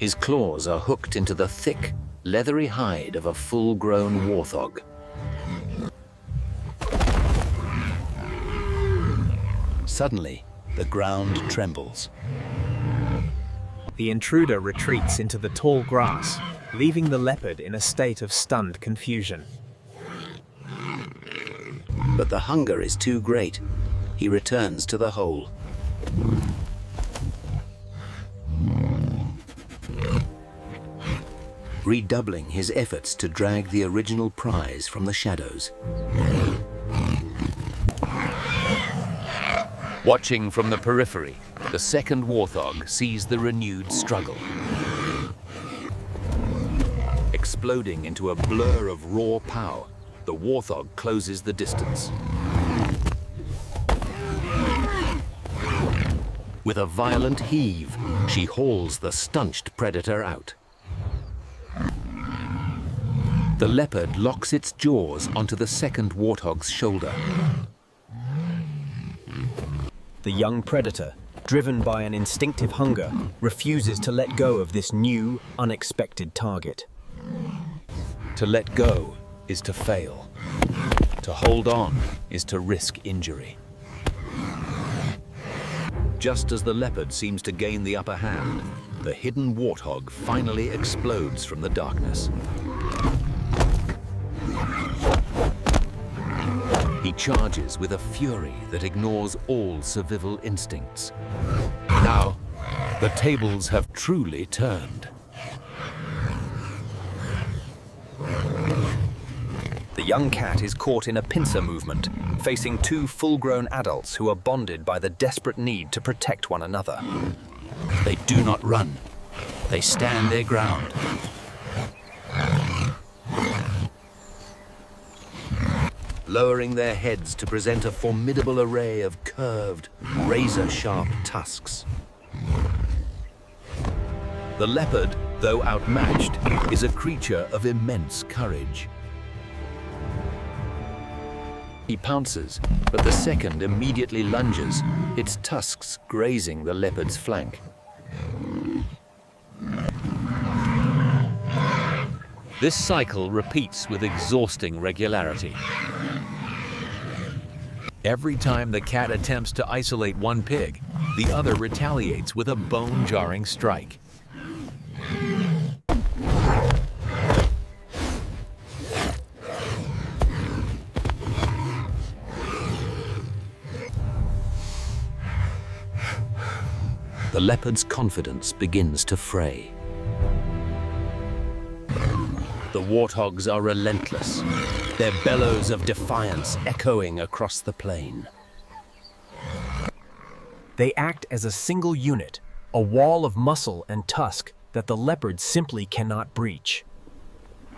His claws are hooked into the thick, leathery hide of a full-grown warthog. Suddenly, the ground trembles. The intruder retreats into the tall grass, leaving the leopard in a state of stunned confusion. But the hunger is too great. He returns to the hole. Redoubling his efforts to drag the original prize from the shadows. Watching from the periphery, the second warthog sees the renewed struggle. Exploding into a blur of raw power, the warthog closes the distance. With a violent heave, she hauls the stunched predator out. The leopard locks its jaws onto the second warthog's shoulder. The young predator, driven by an instinctive hunger, refuses to let go of this new, unexpected target. To let go is to fail. To hold on is to risk injury. Just as the leopard seems to gain the upper hand, the hidden warthog finally explodes from the darkness. He charges with a fury that ignores all survival instincts. Now, the tables have truly turned. The young cat is caught in a pincer movement, facing two full-grown adults who are bonded by the desperate need to protect one another. They do not run. They stand their ground. Lowering their heads to present a formidable array of curved, razor-sharp tusks. The leopard, though outmatched, is a creature of immense courage. He pounces, but the second immediately lunges, its tusks grazing the leopard's flank. This cycle repeats with exhausting regularity. Every time the cat attempts to isolate one pig, the other retaliates with a bone-jarring strike. The leopard's confidence begins to fray. The warthogs are relentless, their bellows of defiance echoing across the plain. They act as a single unit, a wall of muscle and tusk that the leopard simply cannot breach.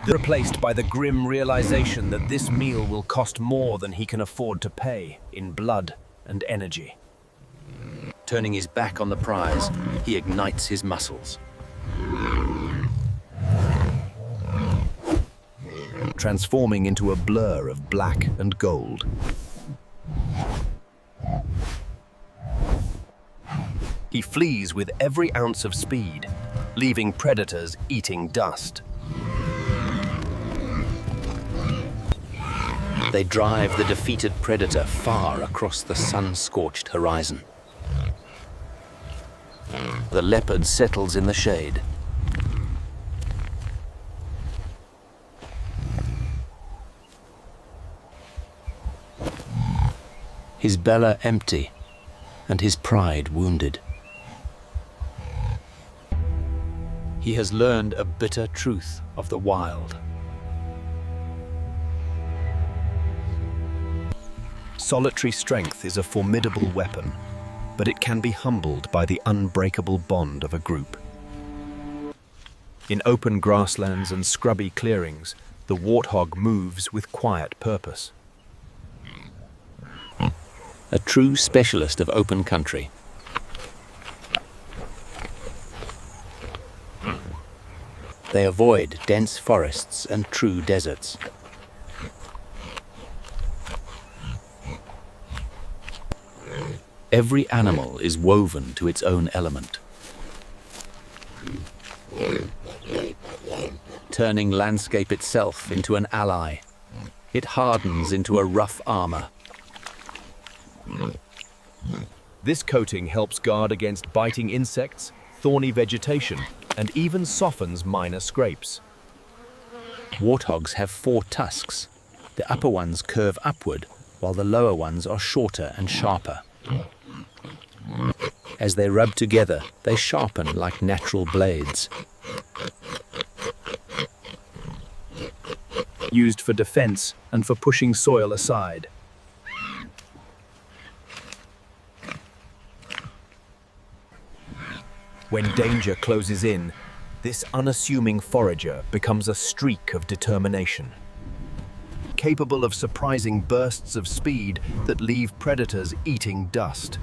Replaced by the grim realization that this meal will cost more than he can afford to pay in blood and energy. Turning his back on the prize, he ignites his muscles. Transforming into a blur of black and gold. He flees with every ounce of speed, leaving predators eating dust. They drive the defeated predator far across the sun-scorched horizon. The leopard settles in the shade. His belly empty, and his pride wounded. He has learned a bitter truth of the wild. Solitary strength is a formidable weapon, but it can be humbled by the unbreakable bond of a group. In open grasslands and scrubby clearings, the warthog moves with quiet purpose. A true specialist of open country. They avoid dense forests and true deserts. Every animal is woven to its own element. turning landscape itself into an ally. It hardens into a rough armor. This coating helps guard against biting insects, thorny vegetation, and even softens minor scrapes. Warthogs have 4 tusks. The upper ones curve upward, while the lower ones are shorter and sharper. As they rub together, they sharpen like natural blades. Used for defense and for pushing soil aside. When danger closes in, this unassuming forager becomes a streak of determination. Capable of surprising bursts of speed that leave predators eating dust.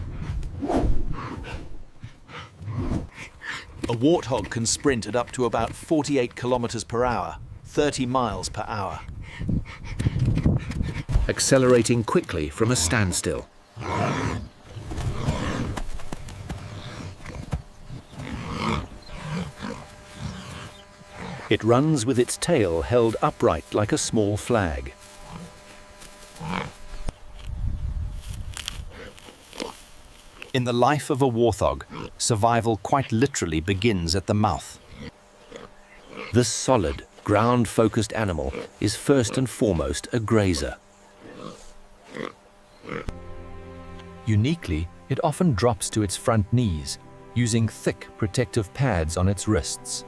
A warthog can sprint at up to about 48 kilometers per hour, 30 miles per hour. Accelerating quickly from a standstill. It runs with its tail held upright like a small flag. In the life of a warthog, survival quite literally begins at the mouth. This solid, ground-focused animal is first and foremost a grazer. Uniquely, it often drops to its front knees, using thick protective pads on its wrists.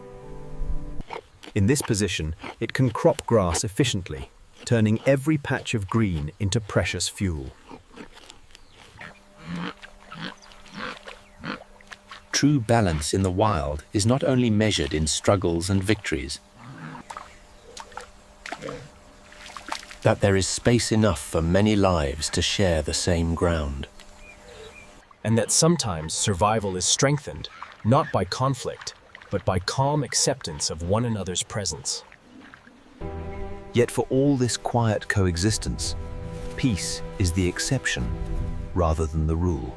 In this position, it can crop grass efficiently, turning every patch of green into precious fuel. True balance in the wild is not only measured in struggles and victories, that there is space enough for many lives to share the same ground. And that sometimes survival is strengthened, not by conflict, but by calm acceptance of one another's presence. Yet for all this quiet coexistence, peace is the exception rather than the rule.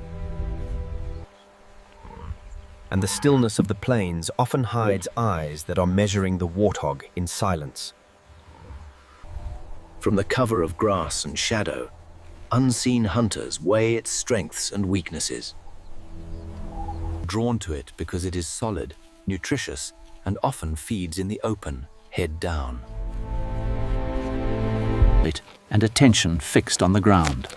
And the stillness of the plains often hides eyes that are measuring the warthog in silence. From the cover of grass and shadow, unseen hunters weigh its strengths and weaknesses. Drawn to it because it is solid, nutritious, and often feeds in the open, head down. And attention fixed on the ground.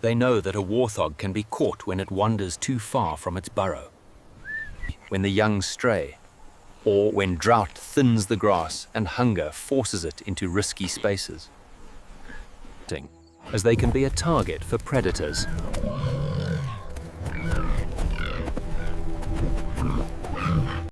They know that a warthog can be caught when it wanders too far from its burrow, when the young stray, or when drought thins the grass and hunger forces it into risky spaces, as they can be a target for predators